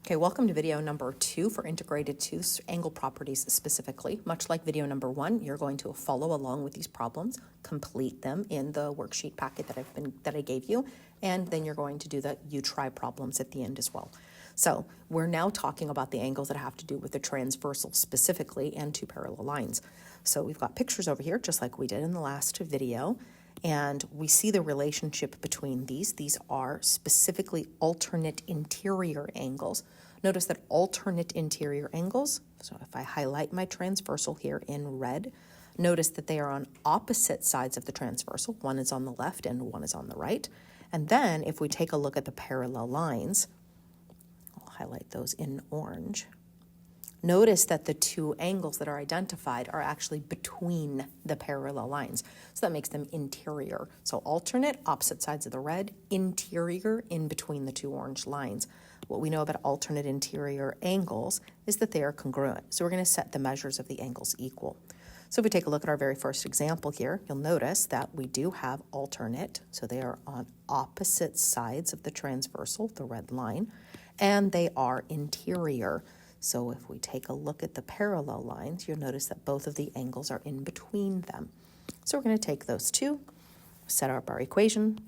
Okay, welcome to video number 2 for integrated 2 angle properties specifically. Much like video number 1, you're going to follow along with these problems, complete them in the worksheet packet that I gave you, and then you're going to do the you try problems at the end as well. So we're now talking about the angles that have to do with the transversal specifically and 2 parallel lines. So we've got pictures over here, just like we did in the last video. And we see the relationship between these. These are specifically alternate interior angles. Notice that alternate interior angles, so if I highlight my transversal here in red, notice that they are on opposite sides of the transversal. One is on the left and one is on the right. And then if we take a look at the parallel lines, I'll highlight those in orange. Notice that the 2 angles that are identified are actually between the parallel lines. So that makes them interior. So alternate, opposite sides of the red, interior in between the 2 orange lines. What we know about alternate interior angles is that they are congruent. So we're going to set the measures of the angles equal. So if we take a look at our very first example here, you'll notice that we do have alternate. So they are on opposite sides of the transversal, the red line, and they are interior. So if we take a look at the parallel lines, you'll notice that both of the angles are in between them. So we're going to take those 2, set up our equation.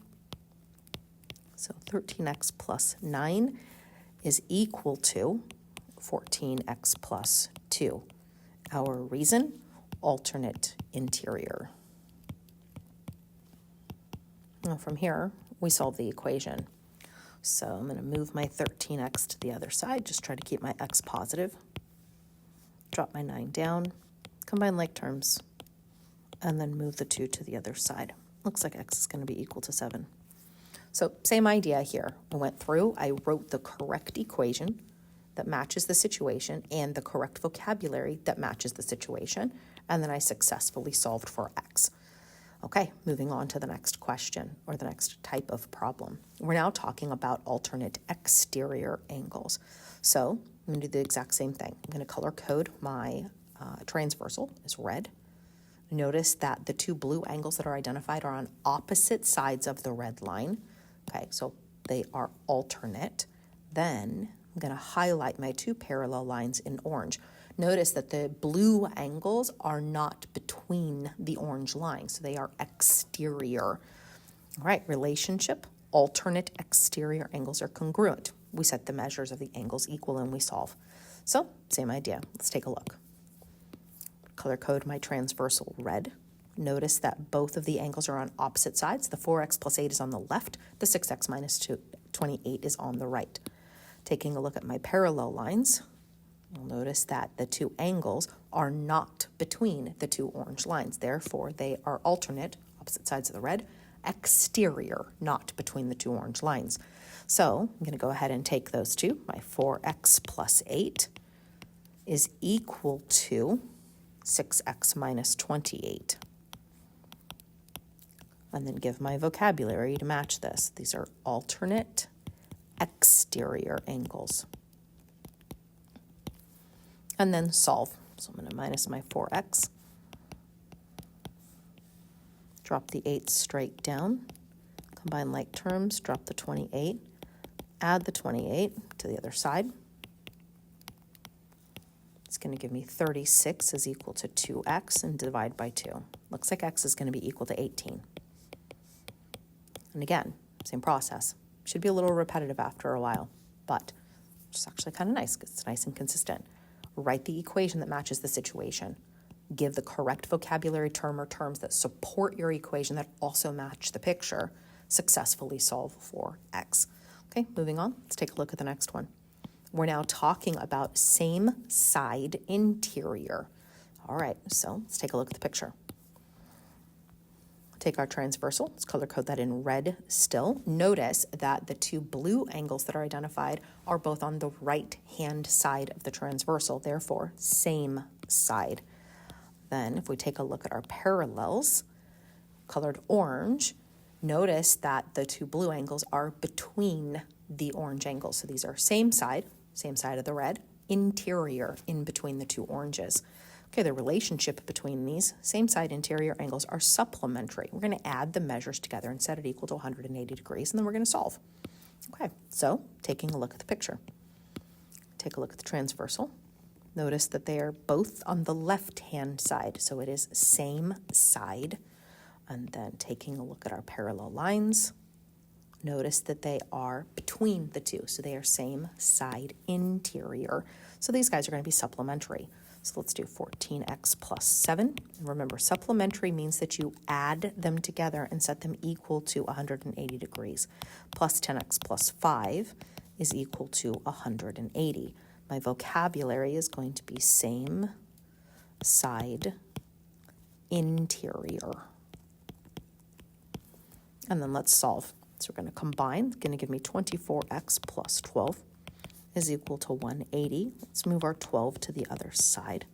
So 13x plus 9 is equal to 14x plus 2. Our reason, alternate interior. Now from here, we solve the equation. So I'm going to move my 13x to the other side, just try to keep my x positive. Drop my 9 down, combine like terms, and then move the 2 to the other side. Looks like x is going to be equal to 7. So same idea here. I went through, I wrote the correct equation that matches the situation and the correct vocabulary that matches the situation, and then I successfully solved for x. Okay, moving on to the next question or the next type of problem. We're now talking about alternate exterior angles. So I'm going to do the exact same thing. I'm going to color code my transversal as red. Notice that the 2 blue angles that are identified are on opposite sides of the red line. Okay, so they are alternate. Then I'm going to highlight my 2 parallel lines in orange. Notice that the blue angles are not between the orange lines, so they are exterior. All right, relationship, alternate exterior angles are congruent. We set the measures of the angles equal and we solve. So, same idea. Let's take a look. Color code my transversal red. Notice that both of the angles are on opposite sides. The 4x plus 8 is on the left. The 6x minus 28 is on the right. Taking a look at my parallel lines, you'll notice that the 2 angles are not between the 2 orange lines. Therefore, they are alternate, opposite sides of the red, exterior, not between the 2 orange lines. So I'm going to go ahead and take those 2. My 4x plus 8 is equal to 6x minus 28. And then give my vocabulary to match this. These are alternate exterior angles. And then solve. So I'm going to minus my 4x. Drop the 8 straight down. Combine like terms, drop the 28. Add the 28 to the other side. It's going to give me 36 is equal to 2x and divide by 2. Looks like x is going to be equal to 18. And again, same process. Should be a little repetitive after a while, but it's actually kind of nice because it's nice and consistent. Write the equation that matches the situation. Give the correct vocabulary term or terms that support your equation that also match the picture. Successfully solve for x. Okay, moving on. Let's take a look at the next one. We're now talking about same side interior. All right, so let's take a look at the picture. Take our transversal, let's color code that in red still. Notice that the 2 blue angles that are identified are both on the right-hand side of the transversal, therefore same side. Then if we take a look at our parallels, colored orange, notice that the 2 blue angles are between the orange angles. So these are same side of the red, interior in between the 2 oranges. Okay, the relationship between these same side interior angles are supplementary. We're going to add the measures together and set it equal to 180 degrees, and then we're going to solve. Okay, so taking a look at the picture. take a look at the transversal. Notice that they are both on the left-hand side, so it is same side. And then taking a look at our parallel lines, notice that they are between the two, so they are same side interior. So these guys are going to be supplementary. So let's do 14x plus 7. And remember, supplementary means that you add them together and set them equal to 180 degrees. Plus 10x plus 5 is equal to 180. My vocabulary is going to be same side interior. And then let's solve. So we're going to combine. It's going to give me 24x plus 12 is equal to 180. Let's move our 12 to the other side.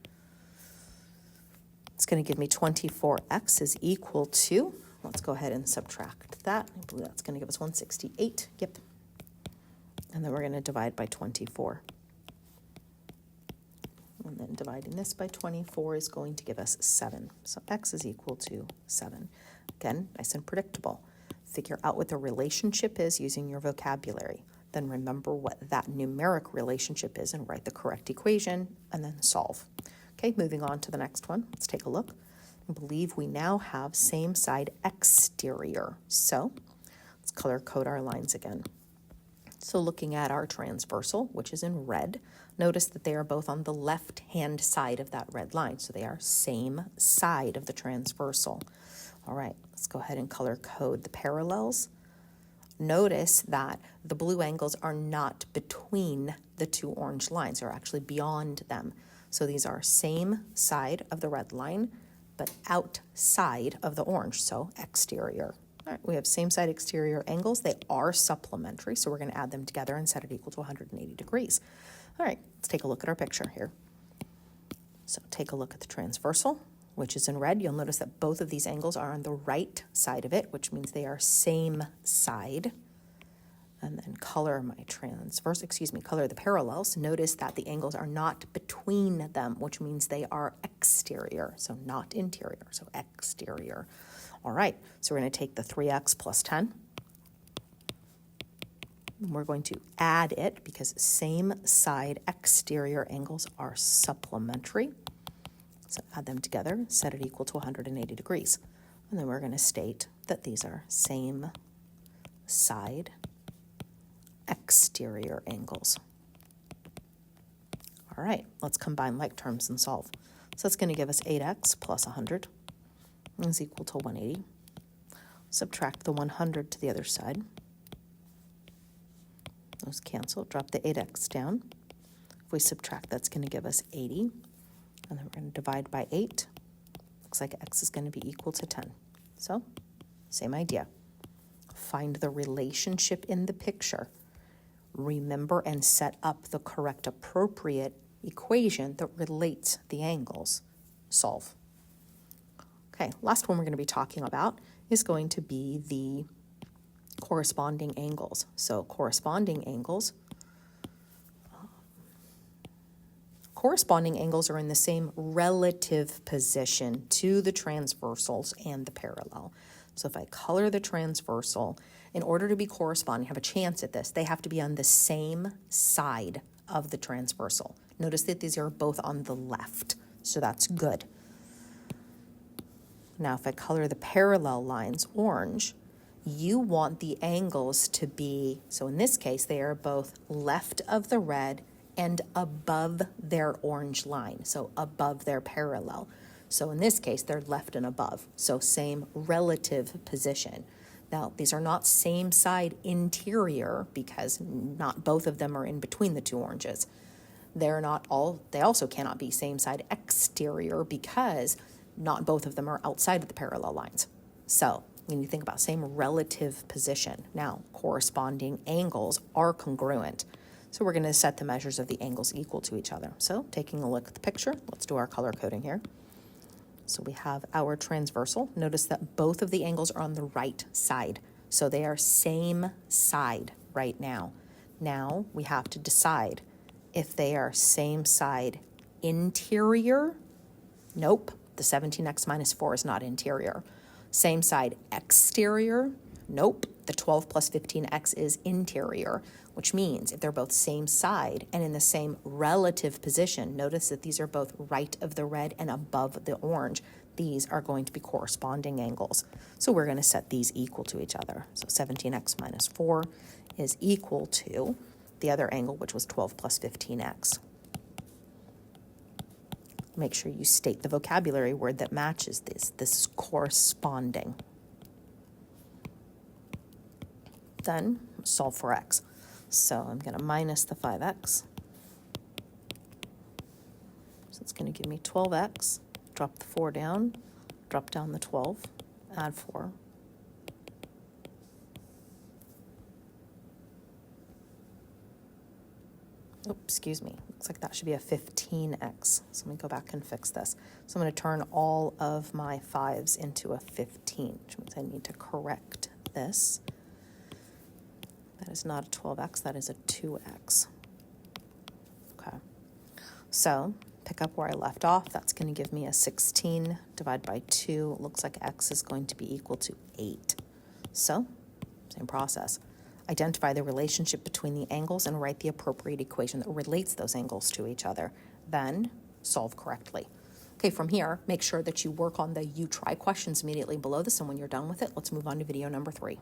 It's going to give me 24x is equal to, let's go ahead and subtract that. I believe that's going to give us 168. Yep. And then we're going to divide by 24. And then dividing this by 24 is going to give us 7. So x is equal to 7. Again, nice and predictable. Figure out what the relationship is using your vocabulary. Then remember what that numeric relationship is and write the correct equation and then solve. Okay, moving on to the next one. Let's take a look. I believe we now have same side exterior. So let's color code our lines again. So looking at our transversal, which is in red, notice that they are both on the left-hand side of that red line. So they are same side of the transversal. All right, let's go ahead and color code the parallels. Notice that the blue angles are not between the two orange lines. They're actually beyond them. So these are same side of the red line, but outside of the orange, so exterior. All right, we have same side exterior angles. They are supplementary, so we're going to add them together and set it equal to 180 degrees. All right, let's take a look at our picture here. So take a look at the transversal, which is in red. You'll notice that both of these angles are on the right side of it, which means they are same side. And then color my color the parallels. Notice that the angles are not between them, which means they are exterior, so not interior, so exterior. All right, so we're going to take the 3x plus 10. And we're going to add it because same side exterior angles are supplementary. So add them together, set it equal to 180 degrees. And then we're going to state that these are same side exterior angles. All right, let's combine like terms and solve. So that's going to give us 8x plus 100 is equal to 180. Subtract the 100 to the other side. Those cancel, drop the 8x down. If we subtract, that's going to give us 80. And then we're going to divide by 8. Looks like x is going to be equal to 10. So, same idea. Find the relationship in the picture. Remember and set up the correct appropriate equation that relates the angles. Solve. Okay, last one we're going to be talking about is going to be the corresponding angles. So corresponding angles are in the same relative position to the transversals and the parallel. So if I color the transversal, in order to be corresponding, have a chance at this, they have to be on the same side of the transversal. Notice that these are both on the left, so that's good. Now if I color the parallel lines orange, you want the angles to be, so in this case, they are both left of the red and above their orange line, so above their parallel. So in this case, they're left and above, so same relative position. Now, these are not same side interior because not both of them are in between the two oranges. They also cannot be same side exterior because not both of them are outside of the parallel lines. So when you think about same relative position, now corresponding angles are congruent. So we're going to set the measures of the angles equal to each other. So taking a look at the picture, let's do our color coding here. So we have our transversal. Notice that both of the angles are on the right side. So they are same side right now. Now we have to decide if they are same side interior. Nope, the 17x minus 4 is not interior. Same side exterior. Nope, the 12 plus 15x is interior. which means if they're both same side and in the same relative position, notice that these are both right of the red and above the orange. These are going to be corresponding angles. So we're going to set these equal to each other. So 17x minus 4 is equal to the other angle, which was 12 plus 15x. Make sure you state the vocabulary word that matches this. This is corresponding. Then solve for x. So I'm going to minus the 5x. So it's going to give me 12x. Drop the 4 down. Drop down the 12. Add 4. Oh, excuse me. Looks like that should be a 15x. So let me go back and fix this. So I'm going to turn all of my 5s into a 15, which means I need to correct this. That is not a 12x, that is a 2x. Okay. So pick up where I left off. That's going to give me a 16 divided by 2. It looks like x is going to be equal to 8. So, same process. Identify the relationship between the angles and write the appropriate equation that relates those angles to each other. Then solve correctly. Okay, from here, make sure that you work on the you try questions immediately below this, and when you're done with it, let's move on to video number 3.